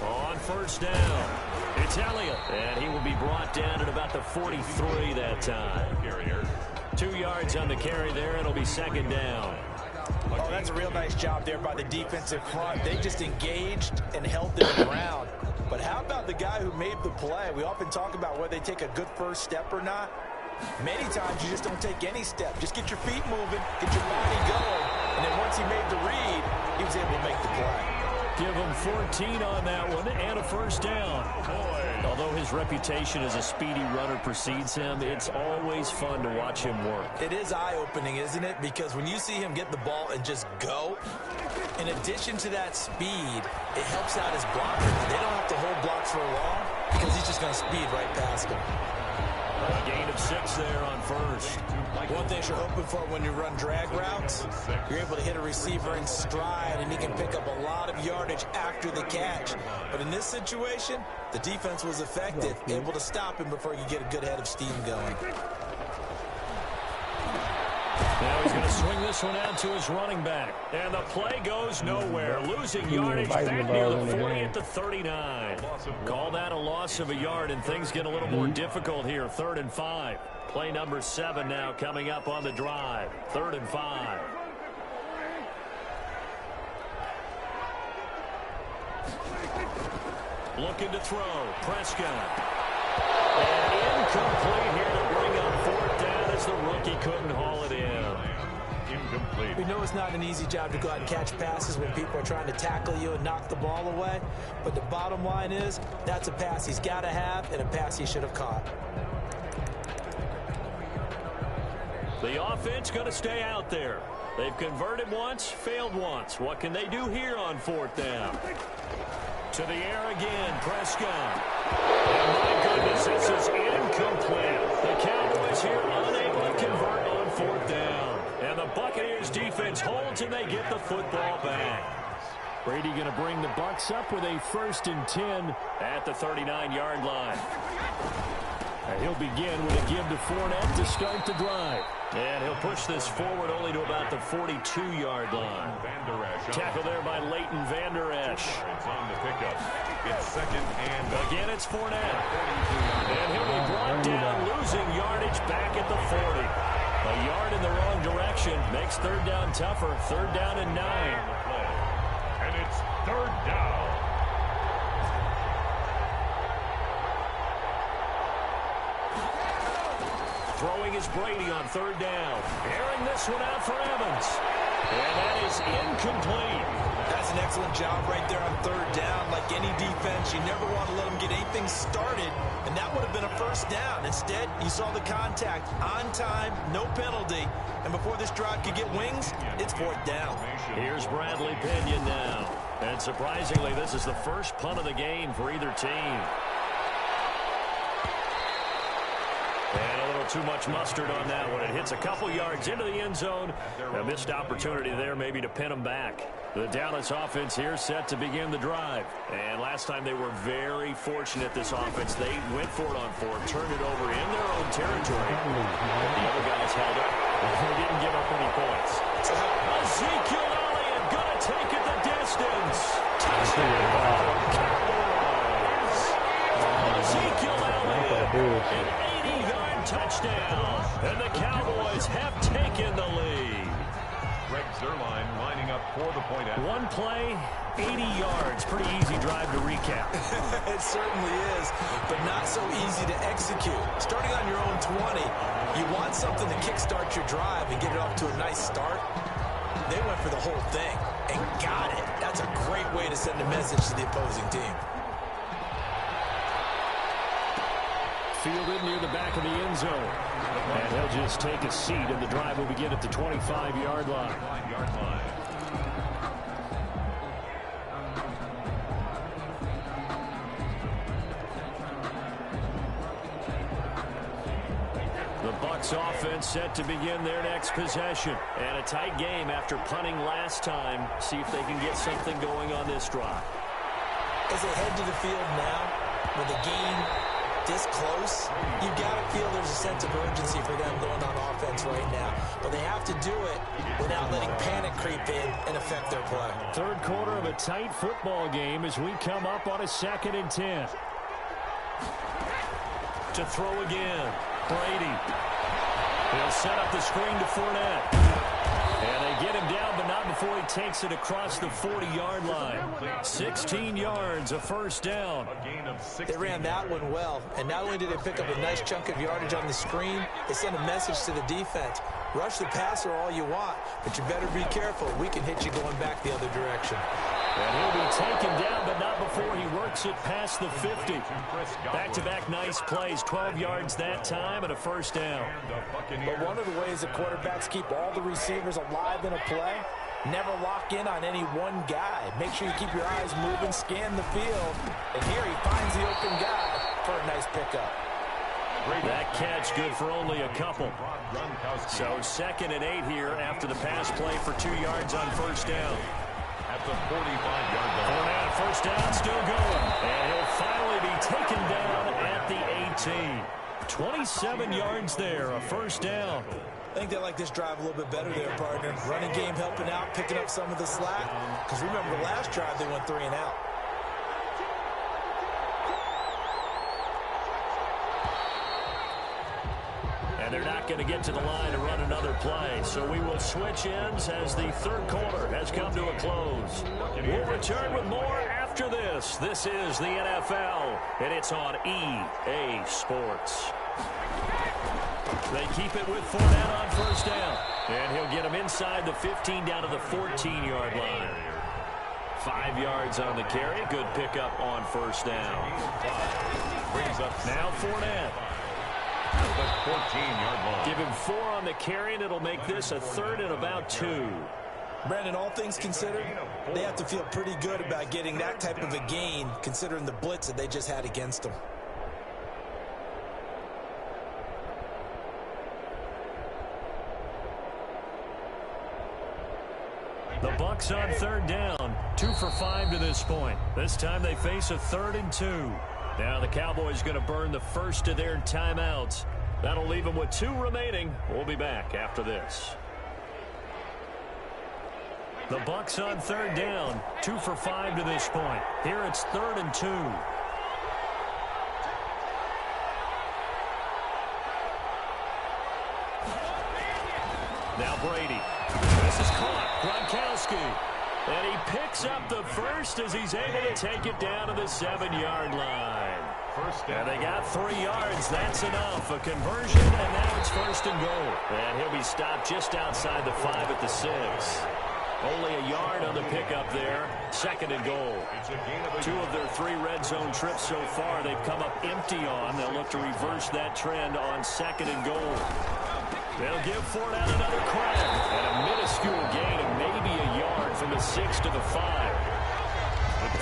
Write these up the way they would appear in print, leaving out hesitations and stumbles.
On first down, it's Elliott, and he will be brought down at about the 43 that time. 2 yards on the carry there. It'll be second down. Oh, that's a real nice job there by the defensive front. They just engaged and held them around. But how about the guy who made the play? We often talk about whether they take a good first step or not. Many times you just don't take any step. Just get your feet moving, get your body going, and then once he made the read, he was able to make the play. Give him 14 on that one and a first down. Although his reputation as a speedy runner precedes him, it's always fun to watch him work. It is eye-opening, isn't it? Because when you see him get the ball and just go, in addition to that speed, it helps out his blockers. They don't have to hold blocks for long because he's just going to speed right past them. A gain of 6 there on first. One thing you're hoping for when you run drag routes, you're able to hit a receiver in stride, and he can pick up a lot of yardage after the catch. But in this situation, the defense was effective, able to stop him before you get a good head of steam going. Now he's going to swing this one out to his running back. And the play goes nowhere. Losing yardage back near the 40 at the 39. Call that a loss of a yard, and things get a little more difficult here. 3rd and 5. Play number 7 now coming up on the drive. 3rd and 5. Looking to throw. Prescott. And incomplete here to bring up 4th down as the rookie couldn't haul it in. Incomplete. We know it's not an easy job to go out and catch passes when people are trying to tackle you and knock the ball away. But the bottom line is, that's a pass he's got to have and a pass he should have caught. The offense going to stay out there. They've converted once, failed once. What can they do here on 4th down? To the air again, Prescott. And my goodness, this is incomplete. The Cowboys here unable to convert on 4th down. And the Buccaneers defense holds and they get the football back. Brady going to bring the Bucs up with a 1st and 10 at the 39-yard line. And he'll begin with a give to Fournette to start the drive. And he'll push this forward only to about the 42-yard line. Tackle there by Leighton Vander Esch. On the pickup. It's 2nd and again, it's Fournette. And he'll be brought down, losing yardage back at the 40. A yard in the wrong direction makes 3rd down tougher. 3rd down and 9. And it's 3rd down. Throwing is Brady on 3rd down. Airing this one out for Evans. And that is incomplete. That's an excellent job right there on 3rd down. Like any defense, you never want to let them get anything started, and that would have been a 1st down. Instead, you saw the contact on time, no penalty, and before this drive could get wings, it's 4th down. Here's Bradley Pinion now. And surprisingly, this is the first punt of the game for either team. And a little too much mustard on that one. It hits a couple yards into the end zone. A missed opportunity there maybe to pin them back. The Dallas offense here set to begin the drive. And last time they were very fortunate, this offense. They went for it on 4th, turned it over in their own territory. But the other guys held up. They didn't give up any points. Ezekiel Elliott going to take it the distance. Touchdown. Cowboys. Ezekiel Elliott. An 80-yard touchdown. And the Cowboys have taken the lead. Greg Zuerlein lining up for the point after. One play, 80 yards. Pretty easy drive to recap. It certainly is, but not so easy to execute. Starting on your own 20, you want something to kickstart your drive and get it off to a nice start. They went for the whole thing and got it. That's a great way to send a message to the opposing team. Fielded near the back of the end zone. And he'll just take a seat, and the drive will begin at the 25-yard line. The Bucs offense set to begin their next possession. And a tight game after punting last time. See if they can get something going on this drive. As they head to the field now with a gain this close, you've got to feel there's a sense of urgency for them going on offense right now. But they have to do it without letting panic creep in and affect their play. Third quarter of a tight football game as we come up on a 2nd and 10. To throw again, Brady. He'll set up the screen to Fournette. And they get him down, but not before he takes it across the 40-yard line. 16 yards, a first down. They ran that one well, and not only did they pick up a nice chunk of yardage on the screen, they sent a message to the defense. Rush the passer all you want, but you better be careful. We can hit you going back the other direction. And he'll be taken down, but not before he works it past the 50. Back-to-back nice plays, 12 yards that time and a first down. But one of the ways the quarterbacks keep all the receivers alive in a play, never lock in on any one guy. Make sure you keep your eyes moving, scan the field. And here he finds the open guy for a nice pickup. That catch good for only a couple. So 2nd and 8 here after the pass play for 2 yards on first down. At the 45-yard line. Fournette, first down, still going. And he'll finally be taken down at the 18. 27 yards there, a first down. I think they like this drive a little bit better there, partner. Running game helping out, picking up some of the slack. Because remember, the last drive they went 3 and out. And they're not going to get to the line to run another play. So we will switch ends as the third quarter has come to a close. We'll return with more after this. This is the NFL, and it's on EA Sports. They keep it with Fournette on first down. And he'll get him inside the 15 down to the 14-yard line. 5 yards on the carry. Good pickup on first down. Brings up now Fournette. the 14-yard line. Give him 4 on the carry, and it'll make this a 3rd and about 2. Brandon, all things considered, they have to feel pretty good about getting that type of a gain, considering the blitz that they just had against them. The Bucs on 3rd down, 2 for 5 to this point. This time they face a 3rd and 2. Now the Cowboys going to burn the first of their timeouts. That'll leave them with 2 remaining. We'll be back after this. The Bucs on 3rd down, 2 for 5 to this point. Here it's 3rd and 2. Now Brady. This is caught. Gronkowski. And he picks up the first as he's able to take it down to the 7-yard line. And they got 3 yards. That's enough. A conversion, and now it's 1st and goal. And he'll be stopped just outside the 5 at the 6. Only a yard on the pickup there. 2nd and goal. 2 of their 3 red zone trips so far they've come up empty on. They'll look to reverse that trend on 2nd and goal. They'll give Fournette another crack. And a minuscule gain of maybe a yard from the 6 to the 5.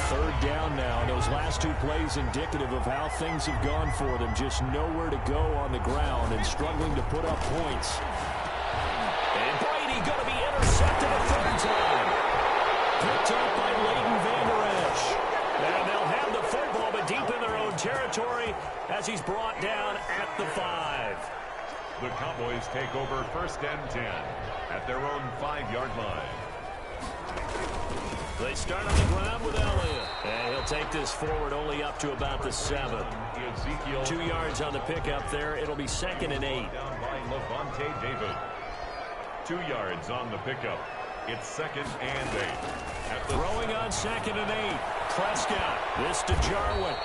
3rd down now. Those last 2 plays indicative of how things have gone for them. Just nowhere to go on the ground and struggling to put up points. And Brady going to be intercepted a 3rd time. Picked up by Leighton Vander Esch. And they'll have the football, but deep in their own territory as he's brought down at the 5. The Cowboys take over 1st and 10 at their own 5-yard line. They start on the ground with Elliott. And he'll take this forward only up to about the 7. 2 yards on the pickup there. It'll be 2nd and 8. Down by Levante David. 2 yards on the pickup. It's 2nd and 8. Throwing on 2nd and 8. Prescott. This to Jarwin.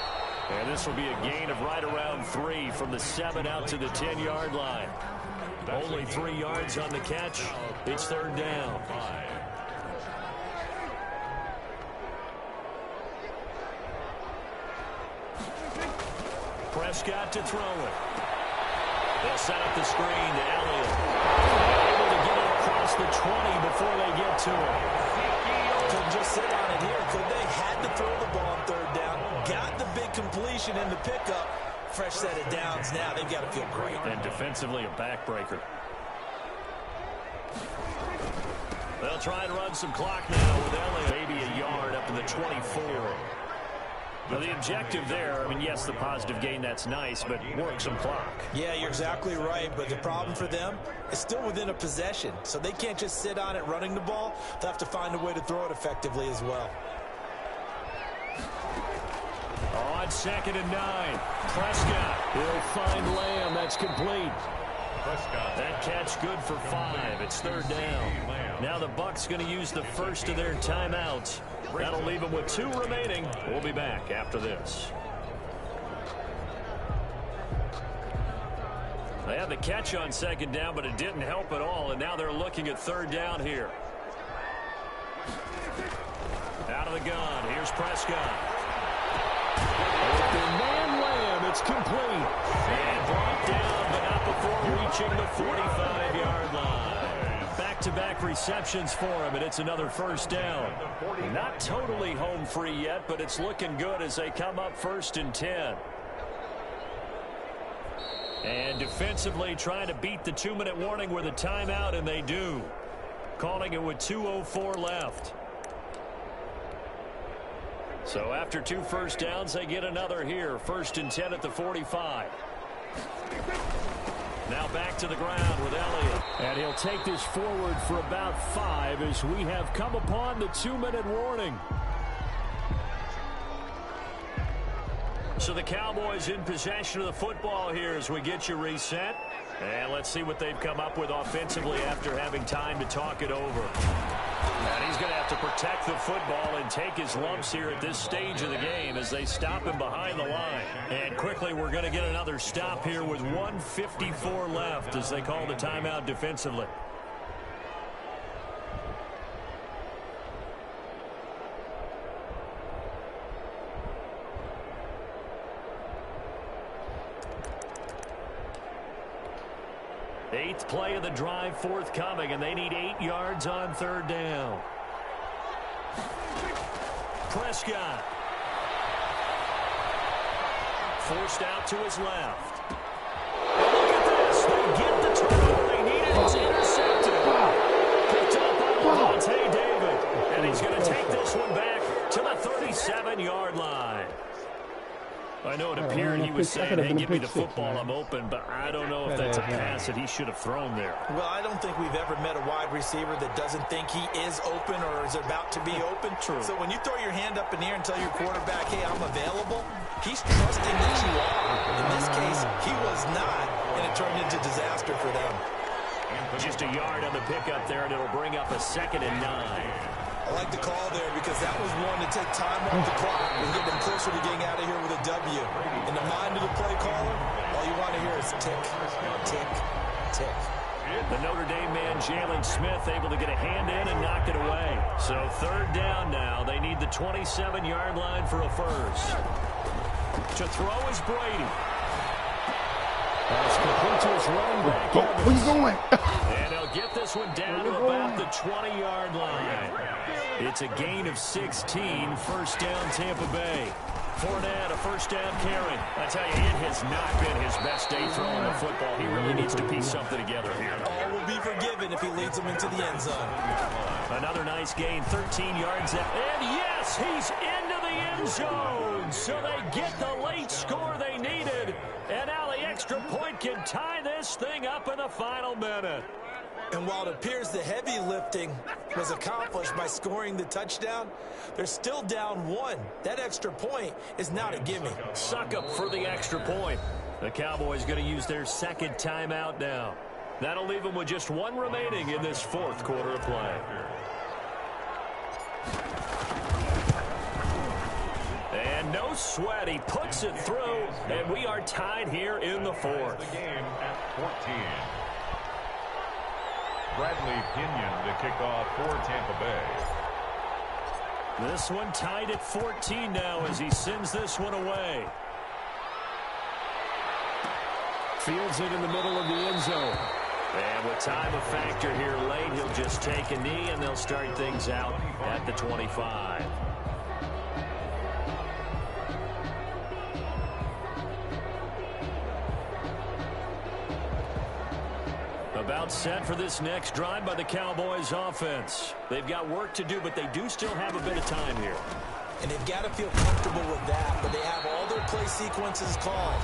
And this will be a gain of right around 3 from the 7 out to the 10-yard line. Only 3 yards on the catch. It's 3rd down. Prescott to throw it. They'll set up the screen to Elliott. Able to get it across the 20 before they get to it. Couldn't just sit on it here, could they? Had to throw the ball on 3rd down. Got the big completion in the pickup. Fresh set of downs now. They've got to feel great. And defensively a backbreaker. They'll try and run some clock now with Elliott. Maybe a yard up to the 24. Well, the objective there, I mean, yes, the positive gain, that's nice, but work some clock. Yeah, you're exactly right, but the problem for them is still within a possession, so they can't just sit on it running the ball. They'll have to find a way to throw it effectively as well. On 2nd and 9, Prescott. He'll find Lamb. That's complete. Prescott. That catch good for 5. It's 3rd down. Now the Bucs going to use the first of their timeouts. That'll leave them with 2 remaining. We'll be back after this. They had the catch on 2nd down, but it didn't help at all, and now they're looking at 3rd down here. Out of the gun. Here's Prescott. Open man Lamb. It's complete. And brought down, but not before reaching the 45-yard line. Back-to-back receptions for him, and it's another 1st down. Not totally home free yet, but it's looking good as they come up 1st and 10. And defensively trying to beat the 2-minute warning with a timeout, and they do. Calling it with 2:04 left. So after 2 first downs, they get another here. 1st and 10 at the 45. Now back to the ground with Elliott. And he'll take this forward for about 5 as we have come upon the 2-minute warning. So the Cowboys in possession of the football here as we get you reset. And let's see what they've come up with offensively after having time to talk it over. And he's going to have to protect the football and take his lumps here at this stage of the game as they stop him behind the line. And quickly, we're going to get another stop here with 1:54 left as they call the timeout defensively. Eighth play of the drive forthcoming, and they need 8 yards on 3rd down. Prescott. Forced out to his left. And look at this. They get the turnover they needed. It's intercepted. Picked up by Vontae David. And he's going to take this one back to the 37-yard line. I know it appeared he was saying, hey, give me the football, I'm open, but I don't know if that's a pass that he should have thrown there. Well, I don't think we've ever met a wide receiver that doesn't think he is open or is about to be open. True. So when you throw your hand up in the air and tell your quarterback, hey, I'm available, he's trusting that you are. In this case, he was not, and it turned into disaster for them. Just a yard on the pickup there, and it'll bring up a 2nd and 9. I like the call there because that was one to take time off the clock and get them closer to getting out of here with a W. In the mind of the play caller, all you want to hear is tick, tick, tick. The Notre Dame man, Jalen Smith, able to get a hand in and knock it away. So 3rd down now. They need the 27-yard line for a first. To throw is Brady. That's complete to his running back. Where you going? And they'll get this one down to about the 20-yard line. It's a gain of 16, 1st down Tampa Bay. Fournette, a 1st down carry. I tell you, it has not been his best day throwing the football. He really needs to piece something together here. All will be forgiven if he leads them into the end zone. Another nice gain, 13 yards. And yes, he's into the end zone. So they get the late score they needed. And now the extra point can tie this thing up in the final minute. And while it appears the heavy lifting was accomplished by scoring the touchdown, they're still down 1. That extra point is not a gimme. Suck up for the extra point. The Cowboys going to use their 2nd timeout now. That'll leave them with just 1 remaining in this 4th quarter of play. And no sweat. He puts it through, and we are tied here in the 4th. The game at 14. Bradley Pinion to kick off for Tampa Bay. This one tied at 14 now as he sends this one away. Fields it in the middle of the end zone. And with time a factor here late, he'll just take a knee and they'll start things out at the 25. About set for this next drive by the Cowboys offense. They've got work to do, but they do still have a bit of time here. and they've got to feel comfortable with that, but they have all their play sequences called.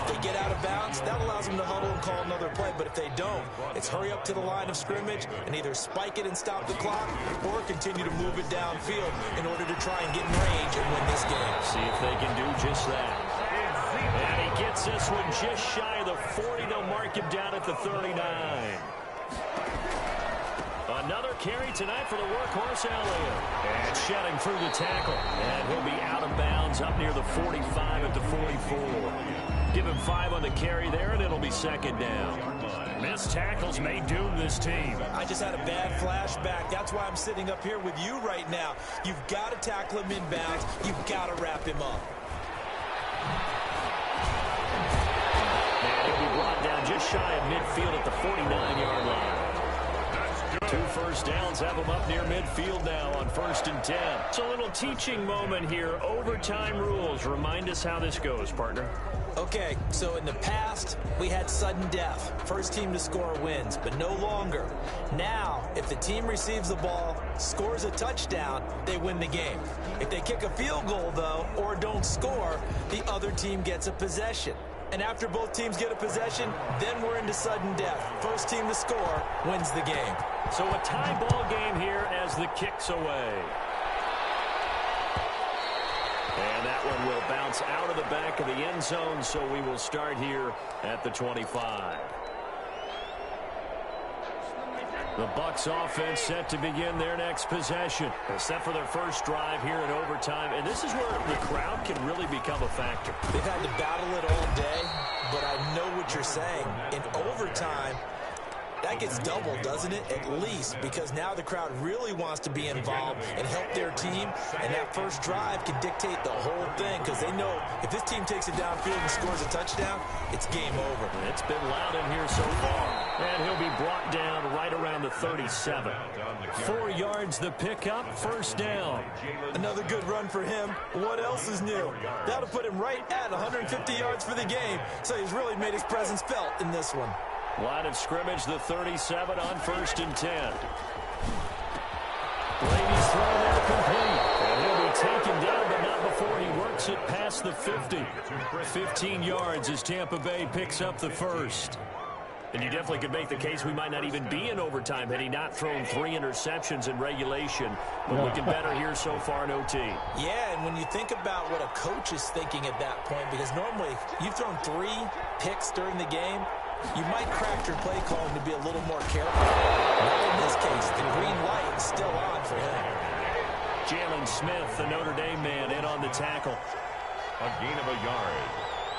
If they get out of bounds, that allows them to huddle and call another play, but if they don't, it's hurry up to the line of scrimmage and either spike it and stop the clock or continue to move it downfield in order to try and get in range and win this game. See if they can do just that. And he gets this one just shy of the 40. They'll mark him down at the 39. Another carry tonight for the workhorse Elliott. And shedding through the tackle. And he'll be out of bounds up near the 45 at the 44. Give him 5 on the carry there, and it'll be second down. Missed tackles may doom this team. I just had a bad flashback. That's why I'm sitting up here with you right now. You've got to tackle him inbounds. You've got to wrap him up. And he'll be brought down just shy of midfield at the 49-yard line. 2 first downs have them up near midfield now on 1st and 10. It's a little teaching moment here. Overtime rules. Remind us how this goes, partner. Okay, so in the past, we had sudden death. First team to score wins, but no longer. Now, if the team receives the ball, scores a touchdown, they win the game. If they kick a field goal, though, or don't score, the other team gets a possession. And after both teams get a possession, then we're into sudden death. First team to score wins the game. So a tie ball game here as the kick's away. And that one will bounce out of the back of the end zone, so we will start here at the 25. The Bucs offense set to begin their next possession. Set for their first drive here in overtime. And this is where the crowd can really become a factor. They've had to battle it all day, but I know what you're saying. In overtime, that gets doubled, doesn't it? At least, because now the crowd really wants to be involved and help their team, and that first drive can dictate the whole thing, because they know if this team takes it downfield and scores a touchdown, it's game over. It's been loud in here so far, and he'll be brought down right around the 37. 4 yards the pickup, first down. Another good run for him. What else is new? That'll put him right at 150 yards for the game, so he's really made his presence felt in this one. Line of scrimmage, the 37 on 1st and 10. Brady's throw there complete. And he'll be taken down, but not before he works it past the 50. 15 yards as Tampa Bay picks up the first. And you definitely could make the case we might not even be in overtime had he not thrown 3 interceptions in regulation. But looking better here so far in OT. Yeah, and when you think about what a coach is thinking at that point, because normally you've thrown 3 picks during the game, you might craft your play calling to be a little more careful. Not in this case. The green light is still on for him. Jalen Smith, the Notre Dame man, in on the tackle. A gain of a yard.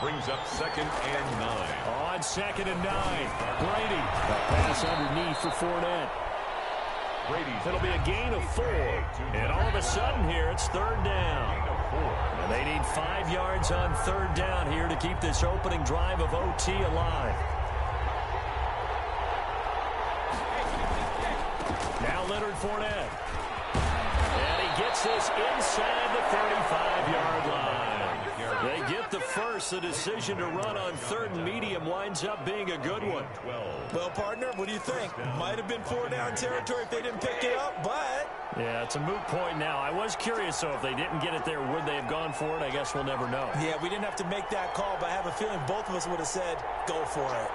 Brings up 2nd and 9. On 2nd and 9. Brady. A pass underneath for Fournette. It'll be a gain of 4. And all of a sudden here, it's 3rd down. And they need 5 yards on 3rd down here to keep this opening drive of OT alive. Now Leonard Fournette. And he gets this inside the 35-yard line. They get the first. The decision to run on 3rd and medium winds up being a good one. Well, partner, what do you think? Might have been 4-down territory if they didn't pick it up, but... Yeah, it's a moot point now. I was curious, so if they didn't get it there, would they have gone for it? I guess we'll never know. Yeah, we didn't have to make that call, but I have a feeling both of us would have said, go for it.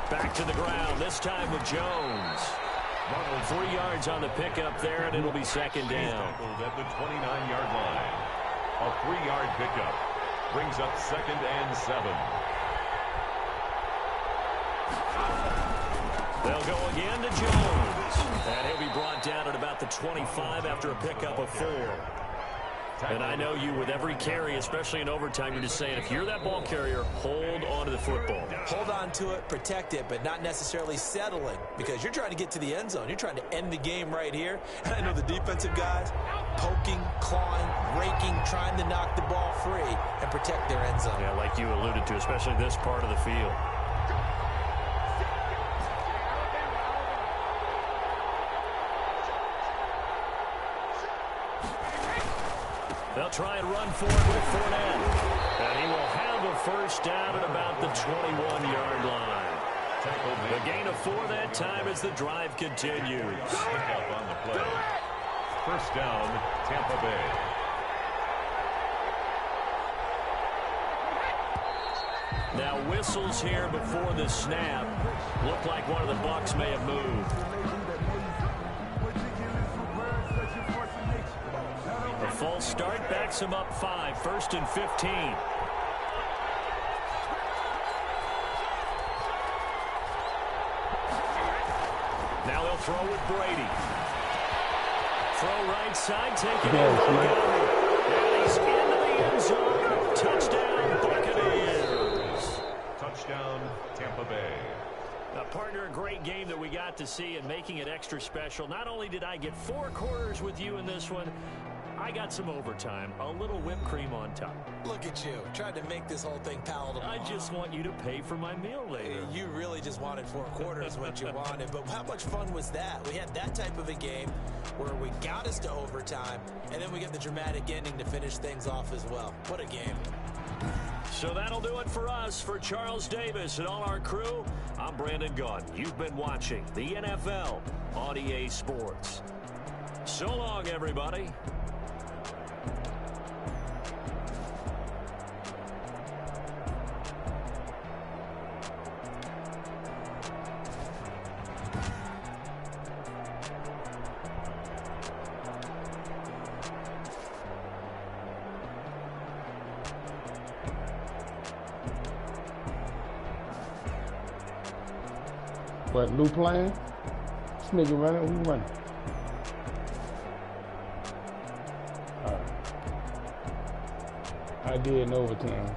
Back to the ground, this time with Jones. 3 yards on the pickup there, and it'll be 2nd down. At the 29-yard line. A 3-yard pickup. Brings up 2nd and 7. They'll go again to Jones. And he'll be brought down at about the 25 after a pickup of 4. And I know you, with every carry, especially in overtime, you're just saying, if you're that ball carrier, hold on to the football. Hold on to it, protect it, but not necessarily settling, because you're trying to get to the end zone. You're trying to end the game right here. And I know the defensive guys poking, clawing, raking, trying to knock the ball free and protect their end zone. Yeah, like you alluded to, especially this part of the field. They'll try and run for it with Fournette. And he will have a first down at about the 21-yard line. The gain of 4 that time as the drive continues. Pick up on the play. First down, Tampa Bay. Now whistles here before the snap. Looked like one of the Bucs may have moved. A false start backs him up 5, 1st and 15. Now they'll throw with Brady. Throw right side, take it in. And he's into the end zone. Touchdown, Buccaneers. Touchdown, Tampa Bay. Now, partner, a great game that we got to see and making it extra special. Not only did I get 4 quarters with you in this one, I got some overtime, a little whipped cream on top. Look at you, tried to make this whole thing palatable. I just want you to pay for my meal later. You really just wanted 4 quarters what you wanted, but how much fun was that? We had that type of a game where we got us to overtime, and then we get the dramatic ending to finish things off as well. What a game. So that'll do it for us. For Charles Davis and all our crew, I'm Brandon Gunn. You've been watching the NFL on EA Sports. So long, everybody. What, Lou playing? This nigga running, who running? Alright. I did in overtime.